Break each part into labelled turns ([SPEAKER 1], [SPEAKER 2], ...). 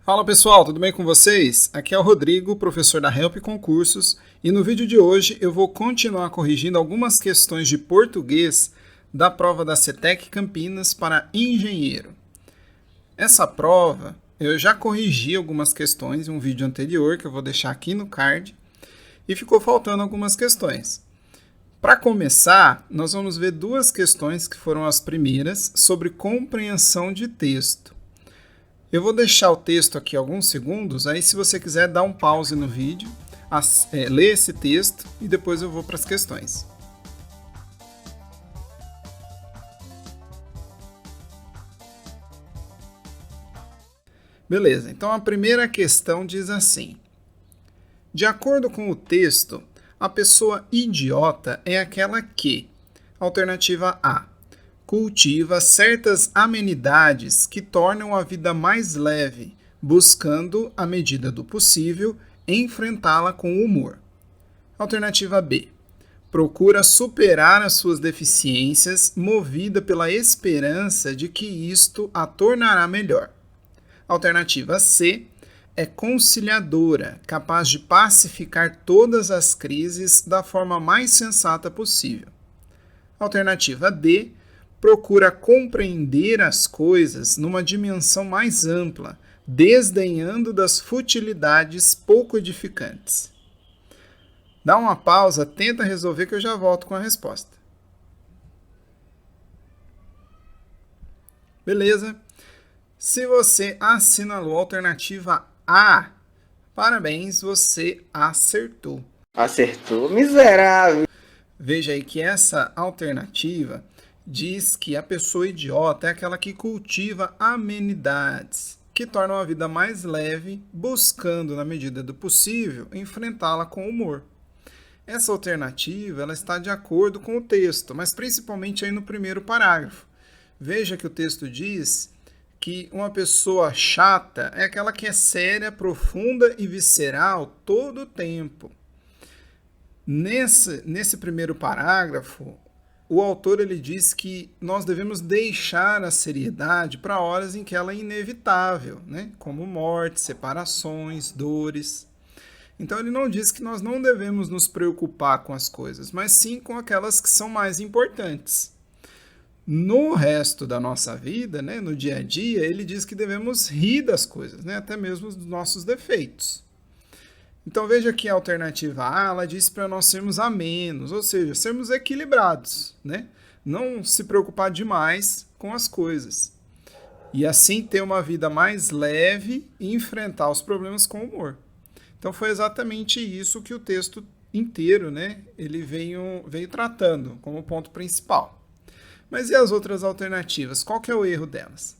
[SPEAKER 1] Fala pessoal, tudo bem com vocês? Aqui é o Rodrigo, professor da Help Concursos, e no vídeo de hoje eu vou continuar corrigindo algumas questões de português da prova da CETEC Campinas para engenheiro. Essa prova eu já corrigi algumas questões em um vídeo anterior que eu vou deixar aqui no card e ficou faltando algumas questões. Para começar, nós vamos ver duas questões que foram as primeiras sobre compreensão de texto. Eu vou deixar o texto aqui alguns segundos, aí se você quiser dar um pause no vídeo, ler esse texto e depois eu vou para as questões. Beleza, então a primeira questão diz assim: de acordo com o texto, a pessoa idiota é aquela que, alternativa A, cultiva certas amenidades que tornam a vida mais leve, buscando, à medida do possível, enfrentá-la com humor. Alternativa B. Procura superar as suas deficiências, movida pela esperança de que isto a tornará melhor. Alternativa C. É conciliadora, capaz de pacificar todas as crises da forma mais sensata possível. Alternativa D. Procura compreender as coisas numa dimensão mais ampla, desdenhando das futilidades pouco edificantes. Dá uma pausa, tenta resolver que eu já volto com a resposta. Beleza? Se você assinalou a alternativa A, parabéns, você acertou.
[SPEAKER 2] Acertou, miserável.
[SPEAKER 1] Veja aí que essa alternativa diz que a pessoa idiota é aquela que cultiva amenidades, que tornam a vida mais leve, buscando, na medida do possível, enfrentá-la com humor. Essa alternativa ela está de acordo com o texto, mas principalmente aí no primeiro parágrafo. Veja que o texto diz que uma pessoa chata é aquela que é séria, profunda e visceral todo o tempo. Nesse primeiro parágrafo, o autor ele diz que nós devemos deixar a seriedade para horas em que ela é inevitável, né? Como morte, separações, dores. Então ele não diz que nós não devemos nos preocupar com as coisas, mas sim com aquelas que são mais importantes. No resto da nossa vida, né, no dia a dia, ele diz que devemos rir das coisas, né, até mesmo dos nossos defeitos. Então veja que a alternativa A, ela diz para nós sermos amenos, ou seja, sermos equilibrados, né? Não se preocupar demais com as coisas. E assim ter uma vida mais leve e enfrentar os problemas com humor. Então foi exatamente isso que o texto inteiro, né, ele veio tratando como ponto principal. Mas e as outras alternativas? Qual que é o erro delas?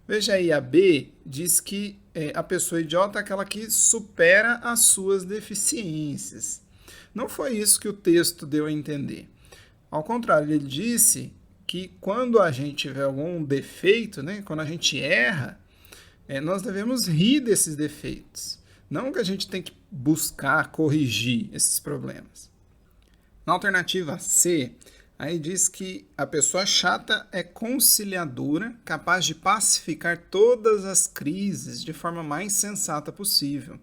[SPEAKER 1] Veja aí, a B diz que a pessoa idiota é aquela que supera as suas deficiências. Não foi isso que o texto deu a entender. Ao contrário, ele disse que quando a gente tiver algum defeito, né, quando a gente erra, nós devemos rir desses defeitos. Não que a gente tem que buscar corrigir esses problemas. Na alternativa C, aí diz que a pessoa chata é conciliadora, capaz de pacificar todas as crises de forma mais sensata possível.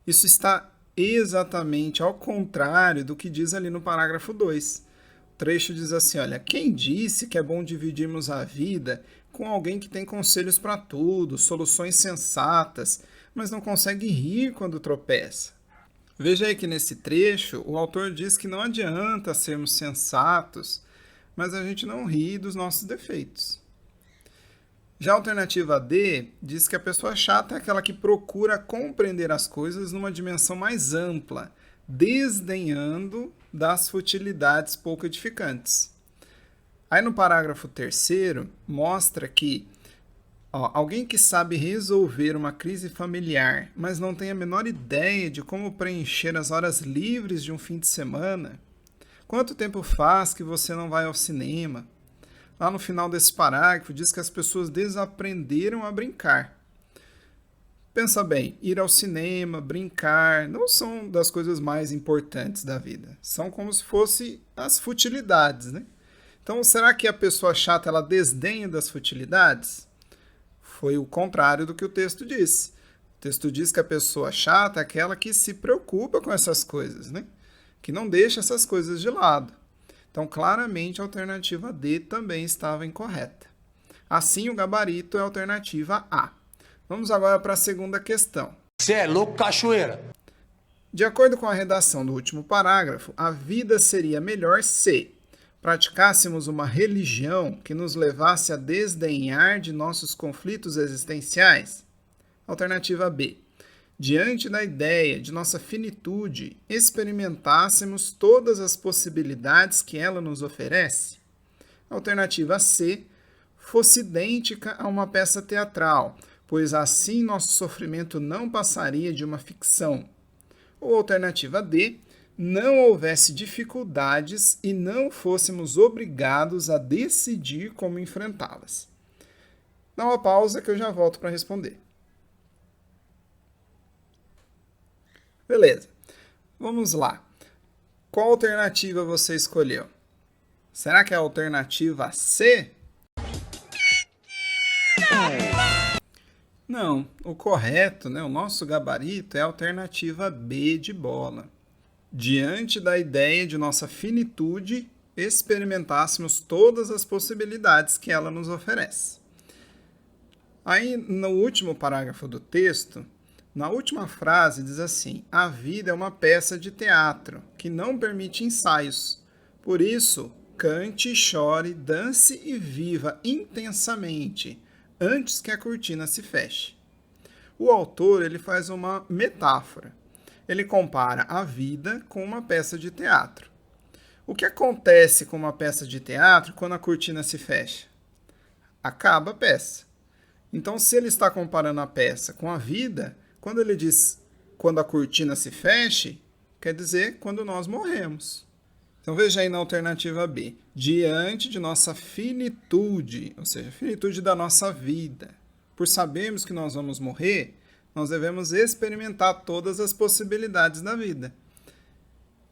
[SPEAKER 1] Isso está exatamente ao contrário do que diz ali no parágrafo 2. O trecho diz assim, olha, quem disse que é bom dividirmos a vida com alguém que tem conselhos para tudo, soluções sensatas, mas não consegue rir quando tropeça? Veja aí que nesse trecho, o autor diz que não adianta sermos sensatos, mas a gente não ri dos nossos defeitos. Já a alternativa D diz que a pessoa chata é aquela que procura compreender as coisas numa dimensão mais ampla, desdenhando das futilidades pouco edificantes. Aí no parágrafo 3º, mostra que alguém que sabe resolver uma crise familiar, mas não tem a menor ideia de como preencher as horas livres de um fim de semana? Quanto tempo faz que você não vai ao cinema? Lá no final desse parágrafo diz que as pessoas desaprenderam a brincar. Pensa bem, ir ao cinema, brincar, não são das coisas mais importantes da vida. São como se fossem as futilidades, né? Então, será que a pessoa chata ela desdenha das futilidades? Foi o contrário do que o texto disse. O texto diz que a pessoa chata é aquela que se preocupa com essas coisas, né? Que não deixa essas coisas de lado. Então, claramente, a alternativa D também estava incorreta. Assim, o gabarito é a alternativa A. Vamos agora para a segunda questão.
[SPEAKER 3] Você é louco, cachoeira?
[SPEAKER 1] De acordo com a redação do último parágrafo, a vida seria melhor se praticássemos uma religião que nos levasse a desdenhar de nossos conflitos existenciais. Alternativa B. Diante da ideia de nossa finitude, experimentássemos todas as possibilidades que ela nos oferece. Alternativa C. Fosse idêntica a uma peça teatral, pois assim nosso sofrimento não passaria de uma ficção. Ou alternativa D. Não houvesse dificuldades e não fôssemos obrigados a decidir como enfrentá-las. Dá uma pausa que eu já volto para responder. Beleza, vamos lá. Qual alternativa você escolheu? Será que é a alternativa C? Não, o correto, o nosso gabarito é a alternativa B de bola. Diante da ideia de nossa finitude, experimentássemos todas as possibilidades que ela nos oferece. Aí, no último parágrafo do texto, na última frase diz assim: a vida é uma peça de teatro que não permite ensaios. Por isso, cante, chore, dance e viva intensamente antes que a cortina se feche. O autor ele faz uma metáfora. Ele compara a vida com uma peça de teatro. O que acontece com uma peça de teatro quando a cortina se fecha? Acaba a peça. Então, se ele está comparando a peça com a vida, quando ele diz quando a cortina se feche, quer dizer quando nós morremos. Então veja aí na alternativa B. Diante de nossa finitude, ou seja, finitude da nossa vida. Por sabermos que nós vamos morrer, nós devemos experimentar todas as possibilidades da vida.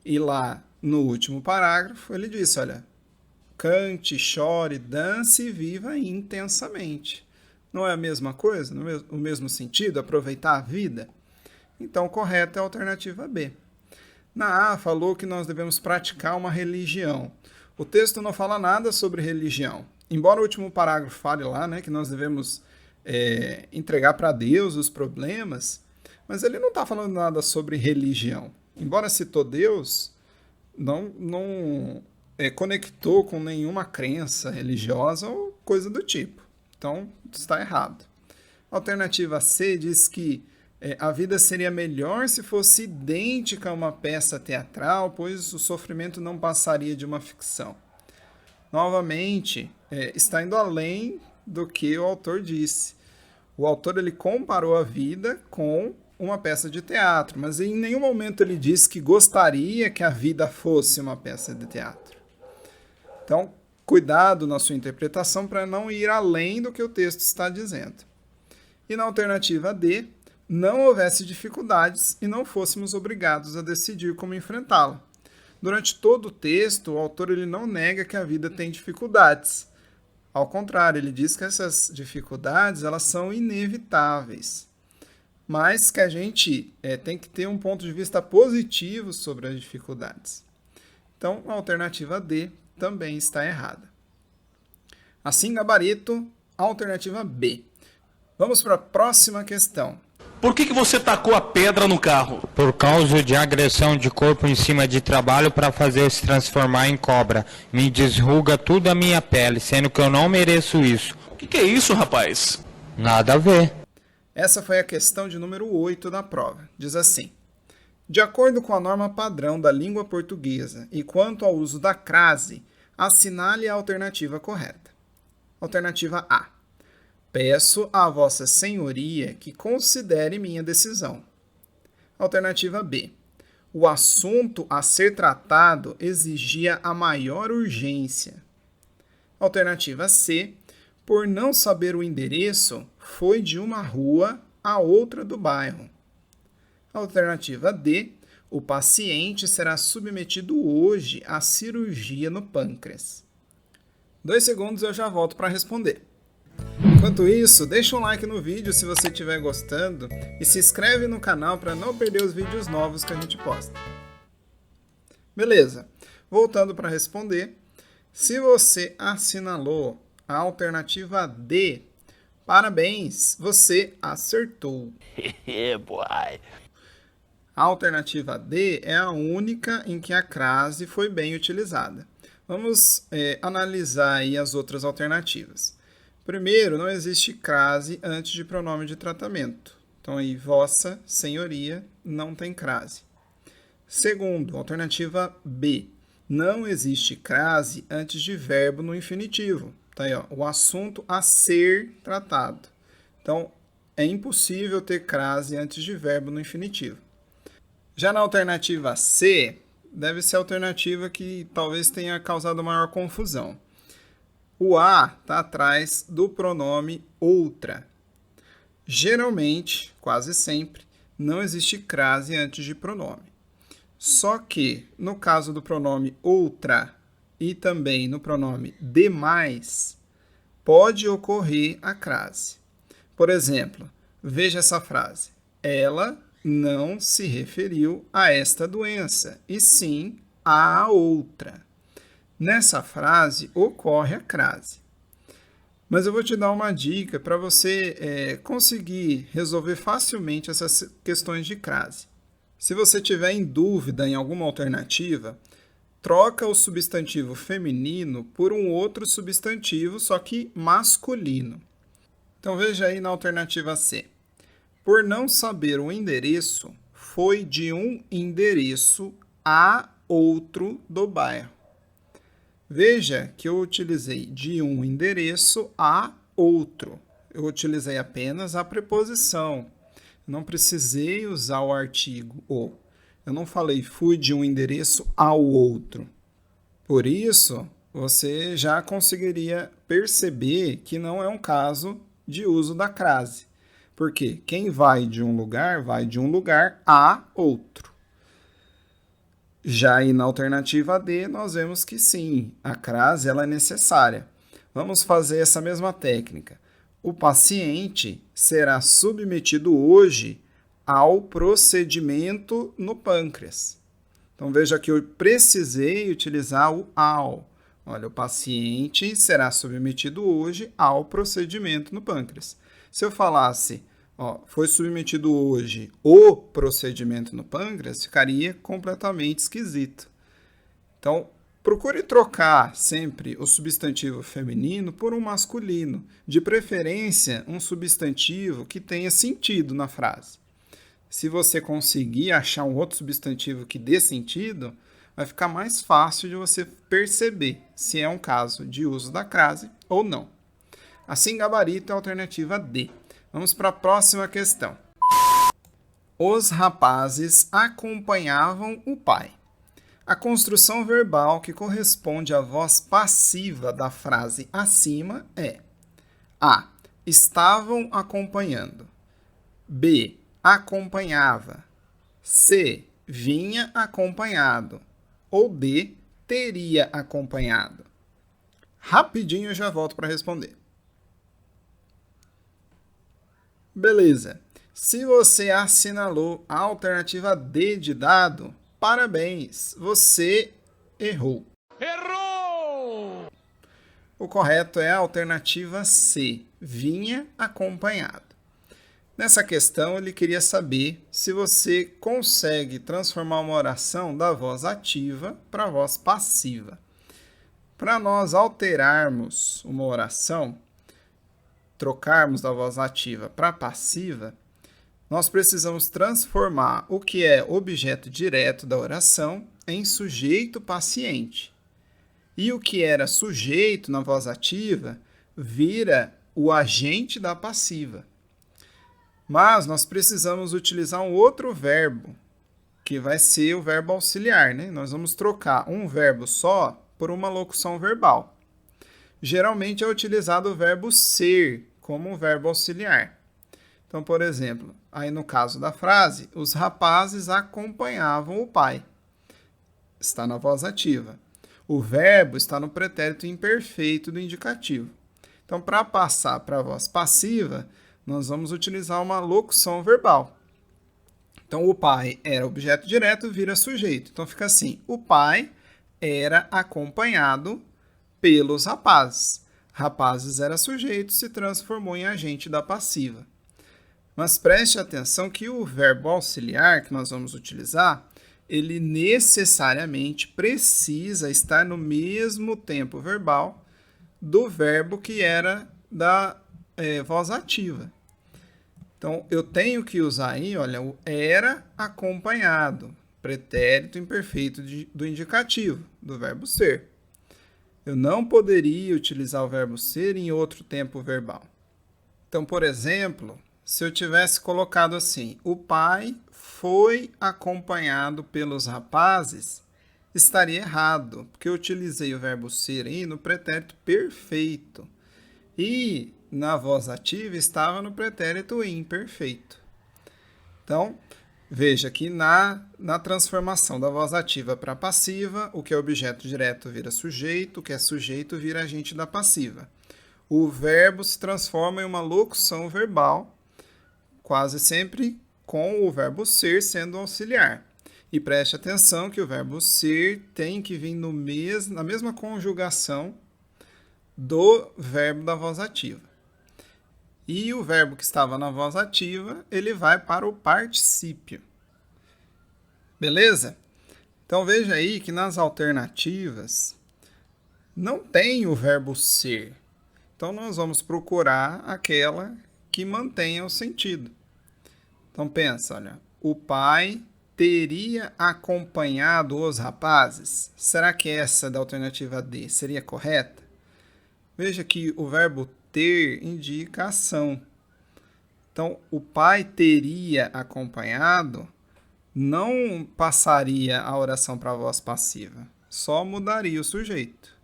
[SPEAKER 1] E lá no último parágrafo ele diz, olha, cante, chore, dance e viva intensamente. Não é a mesma coisa? O mesmo sentido? Aproveitar a vida? Então, o correto é a alternativa B. Na A, falou que nós devemos praticar uma religião. O texto não fala nada sobre religião. Embora o último parágrafo fale lá, que nós devemos entregar para Deus os problemas, mas ele não está falando nada sobre religião. Embora citou Deus, não conectou com nenhuma crença religiosa ou coisa do tipo. Então, está errado. A alternativa C diz que a vida seria melhor se fosse idêntica a uma peça teatral, pois o sofrimento não passaria de uma ficção. Novamente, está indo além do que o autor disse. O autor ele comparou a vida com uma peça de teatro, mas em nenhum momento ele disse que gostaria que a vida fosse uma peça de teatro. Então, cuidado na sua interpretação para não ir além do que o texto está dizendo. E na alternativa D, não houvesse dificuldades e não fôssemos obrigados a decidir como enfrentá-la. Durante todo o texto, o autor ele não nega que a vida tem dificuldades. Ao contrário, ele diz que essas dificuldades elas são inevitáveis. Mas que a gente tem que ter um ponto de vista positivo sobre as dificuldades. Então, a alternativa D também está errada. Assim, gabarito, alternativa B. Vamos para a próxima questão.
[SPEAKER 3] Por que você tacou a pedra no carro?
[SPEAKER 4] Por causa de agressão de corpo em cima de trabalho para fazer se transformar em cobra. Me desruga toda a minha pele, sendo que eu não mereço isso.
[SPEAKER 3] O que é isso, rapaz?
[SPEAKER 4] Nada a ver.
[SPEAKER 1] Essa foi a questão de número 8 da prova. Diz assim: de acordo com a norma padrão da língua portuguesa e quanto ao uso da crase, assinale a alternativa correta. Alternativa A. Peço a Vossa Senhoria que considere minha decisão. Alternativa B. O assunto a ser tratado exigia a maior urgência. Alternativa C. Por não saber o endereço, foi de uma rua a outra do bairro. Alternativa D. O paciente será submetido hoje à cirurgia no pâncreas. 2 segundos eu já volto para responder. Enquanto isso, deixa um like no vídeo se você estiver gostando e se inscreve no canal para não perder os vídeos novos que a gente posta. Beleza, voltando para responder, se você assinalou a alternativa D, parabéns, você acertou. A alternativa D é a única em que a crase foi bem utilizada. Vamos analisar aí as outras alternativas. Primeiro, não existe crase antes de pronome de tratamento. Então, aí, vossa senhoria não tem crase. Segundo, alternativa B. Não existe crase antes de verbo no infinitivo. Tá aí, ó, o assunto a ser tratado. Então, é impossível ter crase antes de verbo no infinitivo. Já na alternativa C, deve ser a alternativa que talvez tenha causado maior confusão. O A está atrás do pronome outra. Geralmente, quase sempre, não existe crase antes de pronome. Só que, no caso do pronome outra e também no pronome demais, pode ocorrer a crase. Por exemplo, veja essa frase. Ela não se referiu a esta doença, e sim a outra. Nessa frase ocorre a crase. Mas eu vou te dar uma dica para você conseguir resolver facilmente essas questões de crase. Se você tiver em dúvida em alguma alternativa, troca o substantivo feminino por um outro substantivo, só que masculino. Então veja aí na alternativa C. Por não saber o endereço, foi de um endereço a outro do bairro. Veja que eu utilizei de um endereço a outro. Eu utilizei apenas a preposição. Não precisei usar o artigo o. Eu não falei fui de um endereço ao outro. Por isso, você já conseguiria perceber que não é um caso de uso da crase. Porque quem vai de um lugar a outro. Já aí na alternativa D, nós vemos que sim, a crase ela é necessária. Vamos fazer essa mesma técnica. O paciente será submetido hoje ao procedimento no pâncreas. Então veja que eu precisei utilizar o ao. Olha, o paciente será submetido hoje ao procedimento no pâncreas. Se eu falasse foi submetido hoje o procedimento no pâncreas, ficaria completamente esquisito. Então, procure trocar sempre o substantivo feminino por um masculino, de preferência um substantivo que tenha sentido na frase. Se você conseguir achar um outro substantivo que dê sentido, vai ficar mais fácil de você perceber se é um caso de uso da crase ou não. Assim, gabarito é a alternativa D. Vamos para a próxima questão. Os rapazes acompanhavam o pai. A construção verbal que corresponde à voz passiva da frase acima é A. Estavam acompanhando. B. Acompanhava. C. Vinha acompanhado. Ou D. Teria acompanhado. Rapidinho eu já volto para responder. Beleza. Se você assinalou a alternativa D de dado, parabéns, você errou.
[SPEAKER 3] Errou!
[SPEAKER 1] O correto é a alternativa C, vinha acompanhado. Nessa questão, ele queria saber se você consegue transformar uma oração da voz ativa para a voz passiva. Para nós alterarmos uma oração, trocarmos da voz ativa para passiva, nós precisamos transformar o que é objeto direto da oração em sujeito paciente. E o que era sujeito na voz ativa vira o agente da passiva. Mas nós precisamos utilizar um outro verbo, que vai ser o verbo auxiliar, né? Nós vamos trocar um verbo só por uma locução verbal. Geralmente é utilizado o verbo ser como um verbo auxiliar. Então, por exemplo, aí no caso da frase, os rapazes acompanhavam o pai. Está na voz ativa. O verbo está no pretérito imperfeito do indicativo. Então, para passar para a voz passiva, nós vamos utilizar uma locução verbal. Então, o pai era objeto direto, vira sujeito. Então, fica assim: o pai era acompanhado pelos rapazes. Rapazes era sujeito, se transformou em agente da passiva. Mas preste atenção que o verbo auxiliar que nós vamos utilizar, ele necessariamente precisa estar no mesmo tempo verbal do verbo que era da voz ativa. Então, eu tenho que usar aí, olha, o era acompanhado, pretérito imperfeito do indicativo, do verbo ser. Eu não poderia utilizar o verbo ser em outro tempo verbal. Então, por exemplo, se eu tivesse colocado assim: o pai foi acompanhado pelos rapazes, estaria errado, porque eu utilizei o verbo ser aí no pretérito perfeito. E na voz ativa estava no pretérito imperfeito. Então, veja que na transformação da voz ativa para passiva, o que é objeto direto vira sujeito, o que é sujeito vira agente da passiva. O verbo se transforma em uma locução verbal, quase sempre com o verbo ser sendo auxiliar. E preste atenção que o verbo ser tem que vir na mesma conjugação do verbo da voz ativa. E o verbo que estava na voz ativa, ele vai para o particípio. Beleza? Então veja aí que nas alternativas não tem o verbo ser. Então nós vamos procurar aquela que mantenha o sentido. Então pensa, olha, o pai teria acompanhado os rapazes. Será que essa da alternativa D seria correta? Veja que o verbo ter indica ação. Então, o pai teria acompanhado não passaria a oração para a voz passiva, só mudaria o sujeito.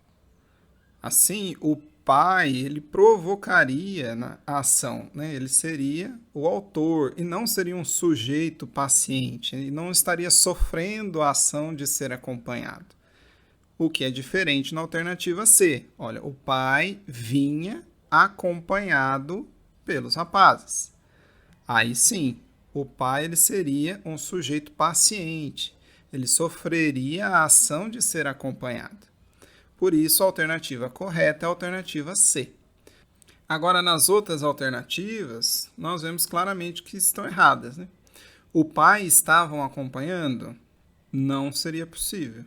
[SPEAKER 1] Assim, o pai, ele provocaria a ação, né? Ele seria o autor e não seria um sujeito paciente, ele não estaria sofrendo a ação de ser acompanhado. O que é diferente na alternativa C. Olha, o pai vinha acompanhado pelos rapazes. Aí sim, o pai ele seria um sujeito paciente. Ele sofreria a ação de ser acompanhado. Por isso, a alternativa correta é a alternativa C. Agora, nas outras alternativas, nós vemos claramente que estão erradas, né? O pai estavam acompanhando? Não seria possível.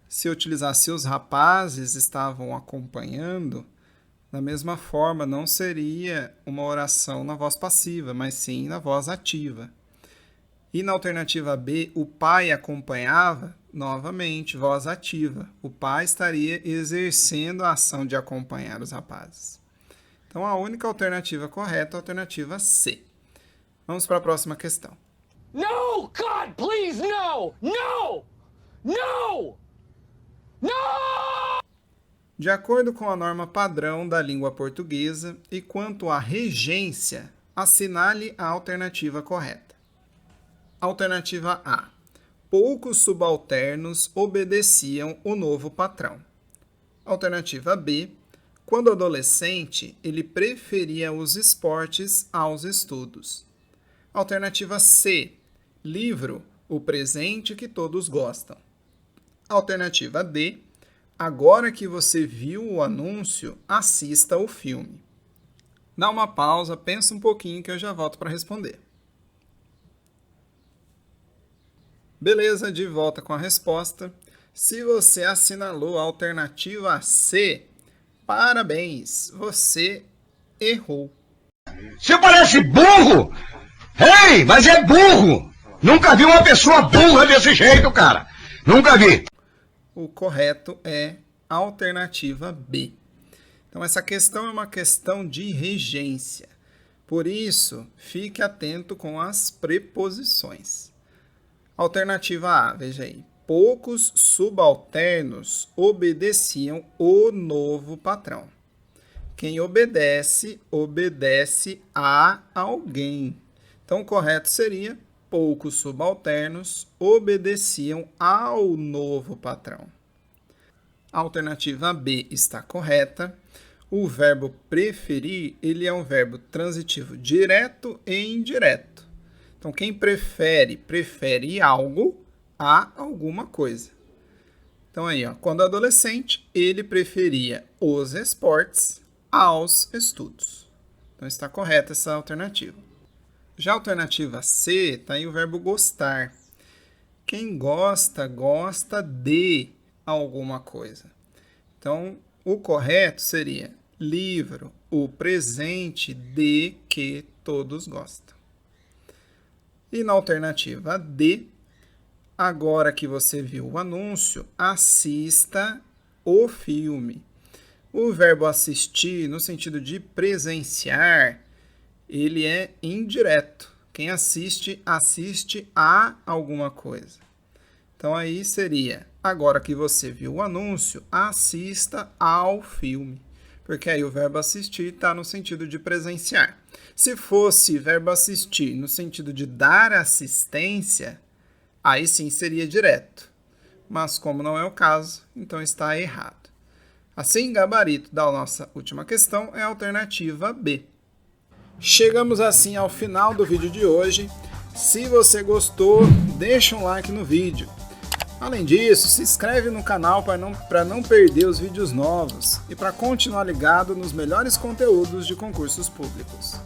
[SPEAKER 1] Se eu utilizasse os rapazes estavam acompanhando, da mesma forma, não seria uma oração na voz passiva, mas sim na voz ativa. E na alternativa B, o pai acompanhava, novamente, voz ativa. O pai estaria exercendo a ação de acompanhar os rapazes. Então, a única alternativa correta é a alternativa C. Vamos para a próxima questão.
[SPEAKER 3] No, God, please, no! No! No! No!
[SPEAKER 1] De acordo com a norma padrão da língua portuguesa e quanto à regência, assinale a alternativa correta. Alternativa A. Poucos subalternos obedeciam o novo patrão. Alternativa B. Quando adolescente, ele preferia os esportes aos estudos. Alternativa C. Livro, o presente que todos gostam. Alternativa D. Agora que você viu o anúncio, assista o filme. Dá uma pausa, pensa um pouquinho que eu já volto para responder. Beleza, de volta com a resposta. Se você assinalou a alternativa C, parabéns, você errou.
[SPEAKER 5] Você parece burro! Ei, mas é burro! Nunca vi uma pessoa burra desse jeito, cara! Nunca vi!
[SPEAKER 1] O correto é a alternativa B. Então, essa questão é uma questão de regência. Por isso, fique atento com as preposições. Alternativa A, veja aí. Poucos subalternos obedeciam o novo patrão. Quem obedece, obedece a alguém. Então, o correto seria: poucos subalternos obedeciam ao novo patrão. A alternativa B está correta. O verbo preferir, ele é um verbo transitivo direto e indireto. Então, quem prefere algo a alguma coisa. Então, aí, ó, quando adolescente, ele preferia os esportes aos estudos. Então, está correta essa alternativa. Já a alternativa C, está aí o verbo gostar. Quem gosta, gosta de alguma coisa. Então, o correto seria livro, o presente de que todos gostam. E na alternativa D, agora que você viu o anúncio, assista o filme. O verbo assistir, no sentido de presenciar, ele é indireto. Quem assiste, assiste a alguma coisa. Então aí seria, agora que você viu o anúncio, assista ao filme. Porque aí o verbo assistir está no sentido de presenciar. Se fosse verbo assistir no sentido de dar assistência, aí sim seria direto. Mas como não é o caso, então está errado. Assim, gabarito da nossa última questão é a alternativa B. Chegamos assim ao final do vídeo de hoje. Se você gostou, deixa um like no vídeo. Além disso, se inscreve no canal para não perder os vídeos novos e para continuar ligado nos melhores conteúdos de concursos públicos.